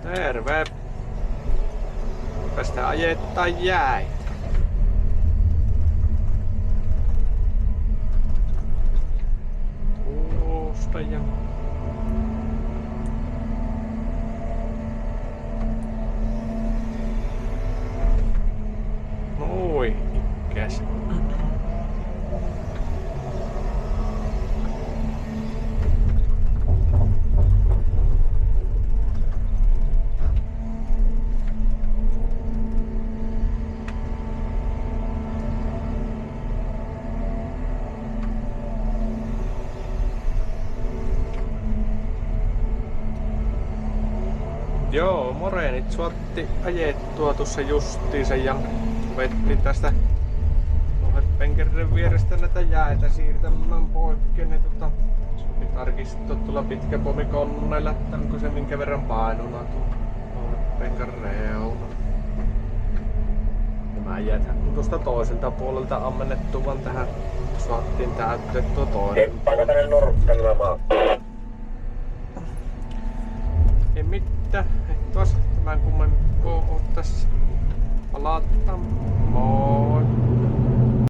Terve. Päästä ajettaa jäi. Tuosta ja... Noi, ikäs. Joo, moreenit suotti ajettua tuossa justiinsa ja vettiin tästä Penkerden vierestä näitä jäitä siirtämään poikki. Niin sopi tarkistaa tuolla pitkäpomikonneilla, että onko se minkä verran painuna tuolla penkan reuna. Nämä jäät on tuosta toiselta puolelta ammennettu, vaan tähän saattiin täytettyä toinen. Hemppainen nurkkanama. Ei mitään, et tuossa tämän kummempaa ottais palata. Moi!